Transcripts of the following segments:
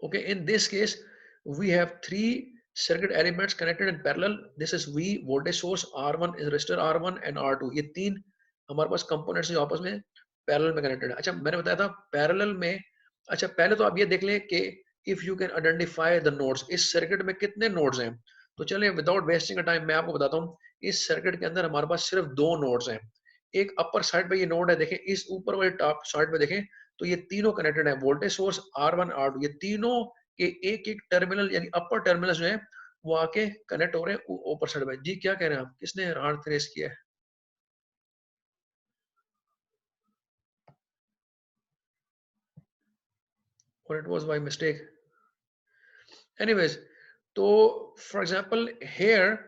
Okay, in this case, we have three circuit elements connected in parallel. This is V voltage source, R1 is resistor R1 and R2. ये तीन हमारे पास components जो आपस में parallel में connected है. अच्छा, मैंने बताया था पैरेलल में. अच्छा, पहले तो आप ये देख लें कि if you can identify the nodes, इस सर्किट में कितने नोड्स हैं. तो चलिए विदाउट वेस्टिंग टाइम मैं आपको बताता हूँ. इस सर्किट के अंदर हमारे पास सिर्फ दो नोड्स हैं. एक अपर साइड पे ये नोड है, देखें इस ऊपर वाले टॉप साइड पे देखें तो ये तीनों कनेक्टेड है. वोल्टेज सोर्स R1 R2 ये तीनों के एक एक टर्मिनल यानी अपर टर्मिनल जो है वो आके कनेक्ट हो रहे हैं ऊपर साइड में. जी क्या कह रहे हैं आप, किसने हाथ रेस किया है? और it was by mistake. Anyways, तो फॉर एग्जांपल हेयर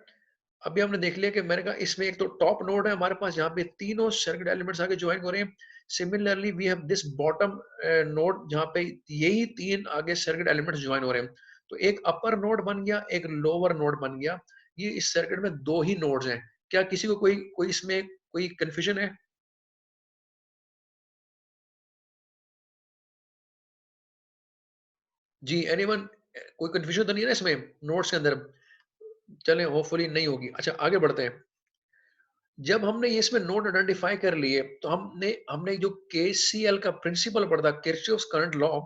अभी हमने देख लिया कि मैंने कहा इसमें एक तो टॉप नोड है हमारे पास जहाँ पे तीनों सर्किट एलिमेंट्स आगे ज्वाइन हो रहे हैं. Similarly we have this bottom node जहाँ पे यही तीन आगे सर्किट एलिमेंट्स ज्वाइन हो रहे हैं. तो एक अपर नोड बन गया, एक लोअर नोड बन गया. ये इस सर्किट में दो ही नोड्स हैं. क्या किसी को कोई कोई इसमें कोई कंफ्यूजन है? जी एनीवन, कोई कंफ्यूजन तो नहीं है ना इसमें नोड्स के अंदर? चलें होपफुली नहीं होगी. अच्छा आगे बढ़ते हैं. जब हमने ये इसमें नोड आइडेंटिफाई कर लिए तो हमने हमने जो केसीएल का प्रिंसिपल पढ़ा, किरचॉफ्स करंट लॉ.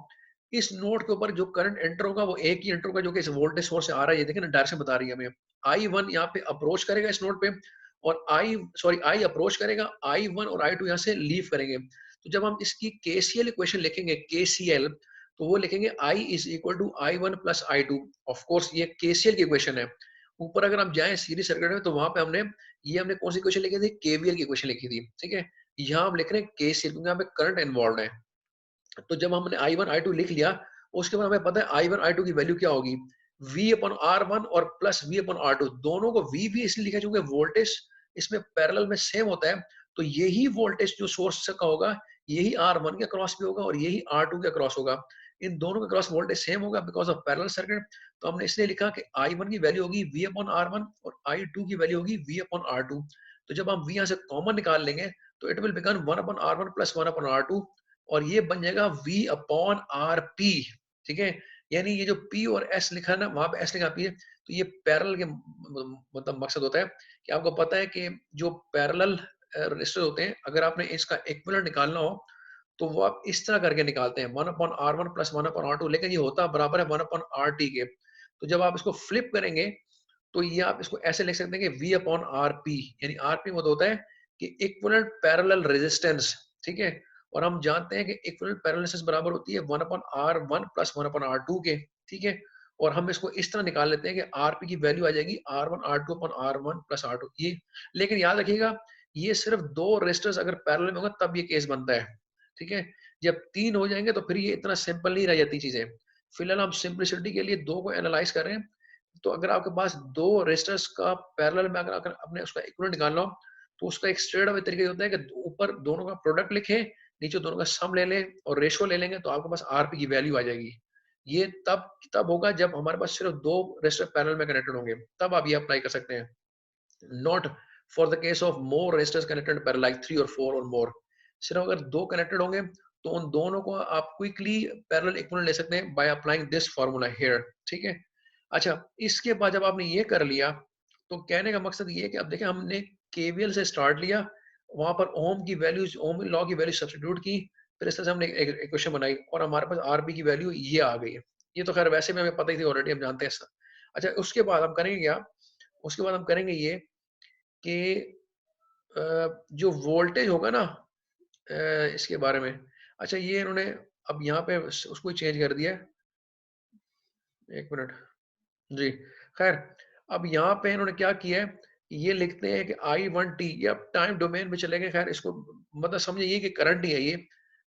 इस नोड के ऊपर जो करंट एंटर होगा वो एक ही एंटर होगा जो कि इस वोल्टेज सोर्स से आ रहा है. ये देखिए ना, डायरेक्शन बता रही है हमें. आई वन यहाँ पे अप्रोच करेगा इस नोड पे, और आई अप्रोच करेगा, आई वन और आई टू यहाँ से लीव करेंगे. तो जब हम इसकी केसीएल इक्वेशन लिखेंगे, केसीएल, तो वो लिखेंगे I is equal to I one plus I two. Of course ये केसीएल की इक्वेशन है. ऊपर अगर हम जाएं सीरीज सर्किट में तो वहां पे हमने कौन सी इक्वेशन लिखी थी? केवीएल की इक्वेशन लिखी थी. ठीक है, यहाँ हम लिख रहे हैं केसीएल क्योंकि यहाँ पे करंट इन्वॉल्व है. तो जब हमने आई वन आई टू लिख लिया, उसके बाद हमें पता है आई वन आई टू की वैल्यू क्या होगी. वी अपॉन आर वन और plus V upon R two, दोनों को वी भी इसलिए लिखा क्योंकि वोल्टेज इसमें पैरेलल में सेम होता है. तो यही वोल्टेज जो सोर्स का होगा यही आर वन के क्रॉस भी होगा और यही आर टू के क्रॉस होगा. इन दोनों के क्रॉस वोल्टेज सेम होगा बिकॉज ऑफ पैरेलल सर्किट. तो हमने इसलिए लिखा कि आई वन की वैल्यू होगी वी अपॉन आर वन और आई टू की वैल्यू होगी वी अपॉन आर टू. तो जब हम वी यहाँ से कॉमन निकाल लेंगे तो it will become one upon R one plus one upon R two, और ये बन जाएगा V अपॉन आर पी. ठीक है, यानी ये जो P और S लिखा है ना, वहां पे S लिखा है. तो ये पैरेलल के मतलब मकसद होता है कि आपको पता है कि जो पैरेलल रेजिस्टर होते हैं, अगर आपने इसका इक्विवेलेंट निकालना हो तो वो आप इस तरह करके निकालते हैं, one upon R one plus one upon R two, लेकिन ये होता बराबर है वन अपॉन आर टी के. तो जब आप इसको फ्लिप करेंगे तो ये आप इसको ऐसे लिख सकते हैं कि V अपॉन आर पी, यानी आर पी मतलब होता है कि इक्विवेलेंट पैरेलल रेजिस्टेंस. ठीक है, और हम जानते हैं कि इक्विवेलेंट पैरेलल रेजिस्टेंस बराबर होती है one upon R one plus one upon R two के. ठीक है, और हम इसको इस तरह निकाल लेते हैं कि आर पी की वैल्यू आ जाएगी R one R two upon R one plus R two. ये लेकिन याद रखिएगा, ये सिर्फ दो रेजिस्टर्स अगर पैरेलल में होगा तब ये केस बनता है. ठीक है, जब तीन हो जाएंगे तो फिर ये इतना सिंपल नहीं रह जाती चीजें. फिलहाल हम सिंपलिसिटी के लिए दो को एनालाइज कर रहे हैं. तो अगर आपके पास दो रेजिस्टर्स का पैरेलल में अगर अपने उसका इक्विवेलेंट निकालना हो तो उसका एक स्ट्रेट अवे तरीका होता है कि ऊपर दोनों का प्रोडक्ट लिखें, नीचे दोनों का सम ले लें और रेशो ले लेंगे तो आपके पास आरपी की वैल्यू आ जाएगी. ये तब तब होगा जब हमारे पास सिर्फ दो रेजिस्टर पैरेलल में कनेक्टेड होंगे, तब आप ये अप्लाई कर सकते हैं. Not for the case of more resistors connected parallel like three or four or more. सिर्फ अगर दो कनेक्टेड होंगे तो उन दोनों को आप क्विकली पैरेलल इक्विवेलेंट ले सकते हैं by applying this formula here. ठीक है. अच्छा, इसके बाद जब आपने ये कर लिया तो कहने का मकसद ये है कि अब देखें हमने केवीएल से स्टार्ट लिया, वहां पर ओम की वैल्यूज, ओम लॉ की वैल्यू सब्स्टिट्यूट की, फिर इस तरह से हमने एक इक्वेशन बनाई और हमारे पास आरबी की वैल्यू ये आ गई है. ये तो खैर वैसे भी हमें पता ही थी ऑलरेडी, हम जानते हैं सब. अच्छा, उसके बाद हम करेंगे क्या? उसके बाद हम करेंगे ये कि जो वोल्टेज होगा ना इसके बारे में. अच्छा, ये इन्होंने अब यहाँ पे उसको ही चेंज कर दिया है. एक मिनट. जी, खैर, अब यहाँ पे इन्होंने क्या किया है, ये लिखते हैं कि आई वन टी, ये अब टाइम डोमेन में चले गए. खैर इसको मतलब समझे ये कि करंट ही है. ये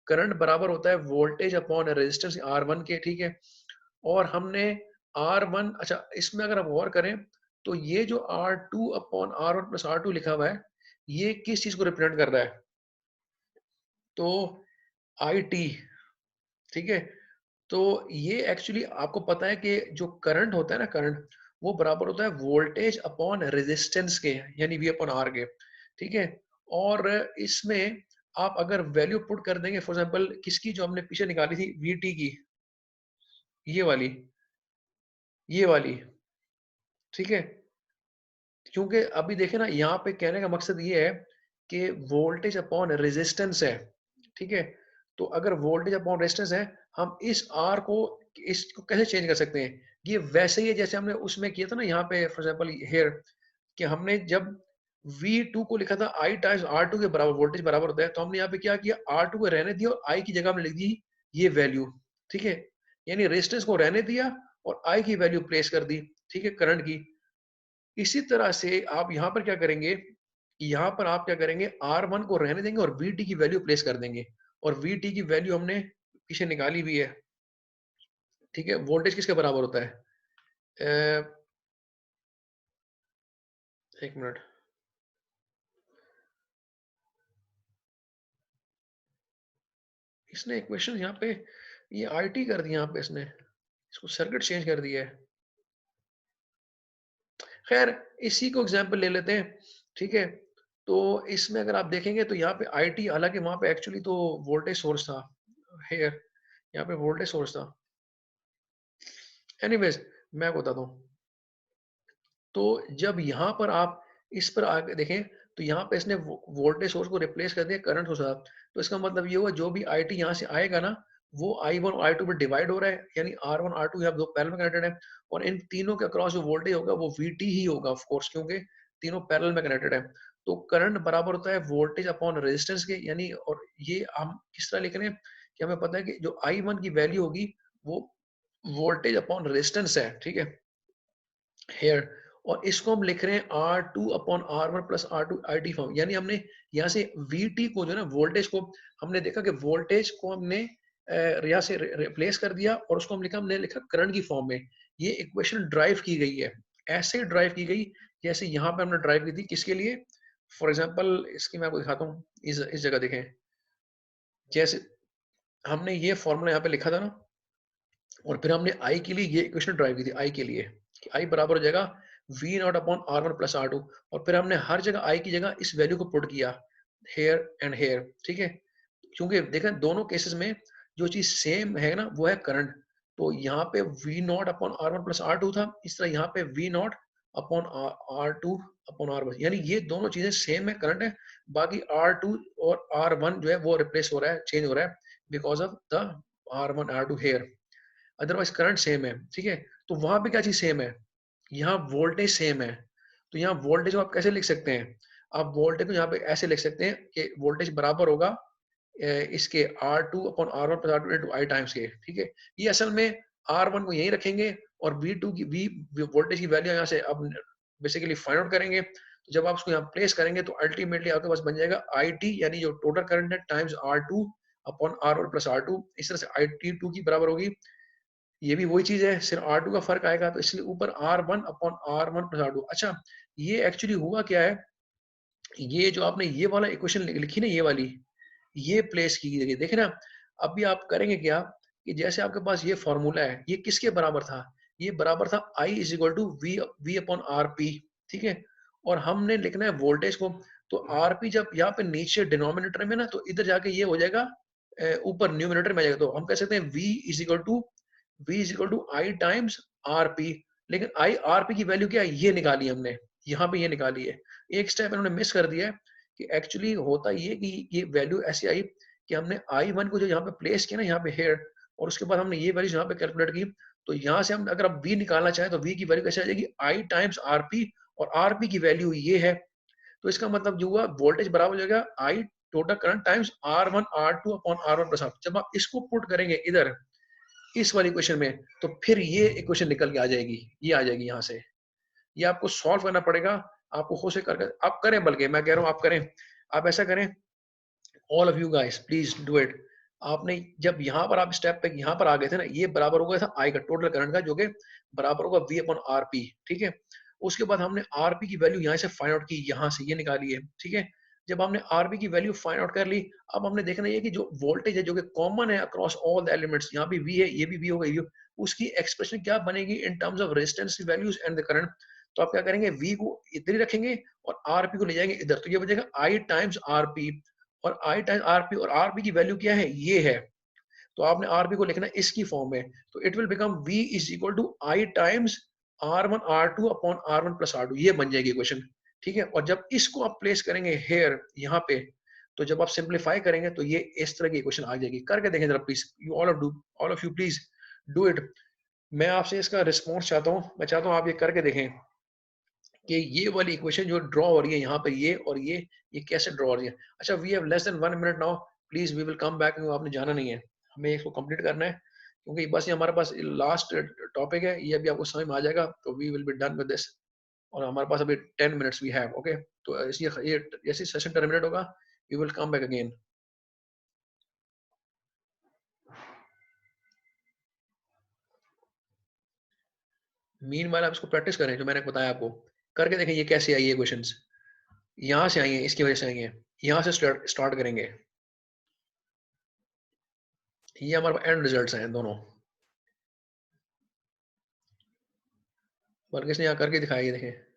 करंट बराबर होता है voltage upon resistance R one के. ठीक है, और हमने आर वन, अच्छा इसमें अगर हम गौर करें तो ये जो R two upon R one plus R two लिखा हुआ है ये किस चीज को रिप्रेजेंट कर रहा है? तो आई टी. ठीक है, तो ये एक्चुअली आपको पता है कि जो करंट होता है ना, करंट वो बराबर होता है वोल्टेज अपॉन रेजिस्टेंस के, यानी वी अपॉन आर के. ठीक है, और इसमें आप अगर वैल्यू पुट कर देंगे फॉर एग्जांपल किसकी, जो हमने पीछे निकाली थी वी टी की, ये वाली, ये वाली, ठीक है? क्योंकि अभी देखिए ना, यहाँ पे कहने का मकसद ये है कि वोल्टेज अपॉन रेजिस्टेंस है, ठीक है? तो अगर वोल्टेज अपॉन रेजिस्टेंस है, हम इस आर को, इसको कैसे चेंज कर सकते हैं? ये वैसे ही है जैसे हमने उसमें किया था ना, यहाँ पे फॉर एग्जांपल हियर, कि हमने जब V2 को लिखा था I टाइम्स R2 के बराबर, वोल्टेज बराबर होता है, तो हमने यहाँ पे क्या किया, R2 को रहने दिया और I की जगह हमने लिख दी ये वैल्यू, ठीक है? यानी रेजिस्टेंस को रहने दिया और I की वैल्यू प्लेस कर दी, ठीक है, करंट की। इसी तरह से आप यहाँ पर क्या करेंगे, यहाँ पर आप क्या करेंगे, R1 को रहने देंगे और VT की वैल्यू प्लेस कर देंगे, और VT की वैल्यू हमने पीछे निकाली हुई है, ठीक है? वोल्टेज किसके बराबर होता है? अ, 1 मिनट, इसने इक्वेशन यहाँ पे ये IT कर दिया, यहाँ पे इसने इसको सर्किट चेंज कर दिया है। खैर, इसी को एग्जांपल ले लेते हैं, ठीक है? तो इसमें अगर आप देखेंगे तो यहाँ पे IT, हालांकि वहां पे एक्चुअली तो वोल्टेज सोर्स था, हेयर यहाँ पे वोल्टेज सोर्स था। एनीवेज, मैं आपको बताता हूँ। तो जब यहाँ पर आप इस पर आके देखें, तो यहाँ पे इसने वोल्टेज सोर्स को रिप्लेस कर दिया करंट सोर्स साथ। तो इसका मतलब ये हुआ, जो भी IT यहाँ से आएगा ना, वो I1 और I2 में डिवाइड हो रहा है, यानी R1 R2 यहाँ दो पैरेलल में कनेक्टेड है, और इन तीनों के अक्रॉस जो वोल्टेज होगा वो VT ही होगा ऑफ कोर्स, क्योंकि तीनों पैरेलल में कनेक्टेड है। तो करंट बराबर होता है वोल्टेज अपॉन रेजिस्टेंस के, यानी, और ये हम किस तरह लिख रहे हैं कि हमें पता है कि जो I1 की वैल्यू होगी वो वोल्टेज अपॉन रेजिस्टेंस है, ठीक है, हेयर, और इसको हम लिख रहे हैं R2 upon R1 plus R2 IT form, यानी हमने यहाँ से VT को, जो ना वोल्टेज को, हमने देखा कि वोल्टेज को हमने यहाँ से रिप्लेस कर दिया और उसको हमने लिखा करंट की फॉर्म में। ये इक्वेशन ड्राइव की गई है, ऐसे ड्राइव की गई जैसे यहाँ पे हमने ड्राइव की थी, किसके लिए? फॉर एग्जाम्पल इसकी मैं आपको दिखाता हूँ, इस जगह देखें, जैसे हमने ये फॉर्मूला यहाँ पे लिखा था ना, और फिर हमने आई के लिए ये इक्वेशन ड्राइव की थी, आई के लिए कि आई बराबर हो जाएगा we not upon R1 plus R2, और फिर हमने हर जगह आई की जगह इस वैल्यू को पुट किया, हेयर एंड हेयर, ठीक है? क्योंकि देखें दोनों केसेस में जो चीज सेम है ना, वो है करंट। तो यहाँ पे we not upon R1 plus R2 था, इस तरह यहाँ पे we not upon R2 upon R1, यानी ये दोनों चीजें सेम है, करंट है। बाकी R2 और R1 जो है वो रिप्लेस हो रहा है, चेंज हो रहा है, because of the R1 R2 here, otherwise current same है, ठीक है? तो वहां पे क्या चीज सेम है? यहाँ वोल्टेज सेम है। तो यहाँ वोल्टेज को आप कैसे लिख सकते हैं? आप वोल्टेज को यहाँ पे ऐसे लिख सकते हैं कि वोल्टेज बराबर होगा इसके R2 upon R1 plus R2 into I times के, ठीक है? ये असल में R1 को यहीं रखेंगे और V2 की V वोल्टेज की वैल्यू यहाँ से अब बेसिकली फाइंड आउट करेंगे। तो जब आप उसको यहाँ प्लेस करेंगे तो अल्टीमेटली आपके पास बन जाएगा IT, यानी जो टोटल करंट है, times R2 upon R1 plus R2। इस तरह से IT2 की बराबर होगी, ये भी वही चीज है, सिर्फ R2 का फर्क आएगा, तो इसलिए ऊपर R1 upon R1 plus R2। अच्छा, ये एक्चुअली हुआ क्या है, ये जो आपने ये वाला इक्वेशन लिखी ना, ये वाली, ये प्लेस की गई, देखे ना? अभी आप करेंगे क्या कि जैसे आपके पास ये फॉर्मूला है, ये किसके बराबर था? ये बराबर था I is equal to V upon R P, ठीक है? और हमने लिखना है वोल्टेज को, तो आर पी जब यहाँ पे नीचे डिनोमिनेटर में ना, तो इधर जाके ये हो जाएगा ऊपर न्यूमिनेटर में आ जाएगा। तो हम कह सकते हैं V is equal to I times R P, लेकिन आई आर पी की वैल्यू क्या है, ये निकाली हमने, यहाँ पे ये निकाली है। एक स्टेप इन्होंने मिस कर दिया है कि एक्चुअली होता ये कि ये वैल्यू ऐसी आई कि हमने I1 को जो यहाँ पे प्लेस किया ना, यहाँ पे हेयर, और उसके बाद हमने ये वैल्यू यहाँ पे कैलकुलेट की। तो यहाँ से हम अगर आप V निकालना चाहें तो V की वैल्यू कैसे आ जाएगी, I टाइम्स RP, और RP की वैल्यू ये है। तो इसका मतलब जो हुआ, वोल्टेज बराबर हो जाएगा I total current times R1 R2 upon R1 plus R। जब आप इसको पुट करेंगे इधर इस वाली इक्वेशन में, तो फिर ये इक्वेशन निकल के आ जाएगी, ये आ जाएगी यहाँ से। ये आपको सॉल्व करना पड़ेगा, आपको खुद से करके आप करें, बल्कि मैं कह रहा हूँ आप करें, आप ऐसा करें, all of you guys please do it. आपने जब यहाँ पर आप स्टेप पे यहाँ पर आ गए थे ना, ये बराबर हो गया था आई का टोटल करंट का, जो कि बराबर होगा वी अपॉन आर पी, ठीक है? उसके बाद हमने आरपी की वैल्यू यहाँ से फाइंड आउट की, यहाँ से ये निकाली है, ठीक है? जब हमने आरपी की वैल्यू फाइंड आउट कर ली, अब हमने देखना है कि जो वोल्टेज है जो कि कॉमन है अक्रॉस ऑल द एलिमेंट्स, यहाँ भी वी है, ये भी वी होगा, ये उसकी एक्सप्रेशन क्या बनेगी in terms of resistance values and the current. तो आप क्या करेंगे, वी को इधर ही रखेंगे और आरपी को ले जाएंगे इधर, तो ये बचेगा आई टाइम्स आरपी, और आई टाइम्स आरपी, और आरपी की वैल्यू क्या है, ये है। तो आपने आरबी को लिखना है इसकी फॉर्म में, तो it will become V is equal to I times R1 R2 upon R1 + R2, ये बन जाएगी इक्वेशन। ठीक है, और जब इसको आप प्लेस करेंगे हेयर यहाँ पे, तो जब आप सिंप्लीफाई करेंगे तो ये इस तरह की इक्वेशन आ जाएगी। करके देखें जरा please, you all of you please do it. मैं आपसे इसका रिस्पॉन्स चाहता हूँ, मैं चाहता हूँ आप ये करके देखें कि ये वाली इक्वेशन जो ड्रॉ हो रही है यहाँ पे, ये और ये कैसे ड्रॉ हो रही है। अच्छा, we have less than 1 minute now, please we will come back, आपने जाना नहीं है, हमें इसको कंप्लीट करना है, क्योंकि बस ये हमारे पास लास्ट टॉपिक है, ये अभी आपको समझ में आ जाएगा, तो we will be done with this. और हमारे पास अभी 10 मिनट्स वी हैव, ओके। तो ये जैसे सेशन टर्मिनेट होगा, we will come back again. Meanwhile आप इसको प्रैक्टिस करें, जो मैंने बताया आपको, करके देखें ये कैसे आई है क्वेश्चंस। यहाँ से आई है, इसकी वजह से आई है, यहाँ से स्टार्ट करेंगे। ये हमारे एंड रिजल्ट्स हैं दोनों, वर्गीस ने यहाँ करके दिखाया, ये देखें।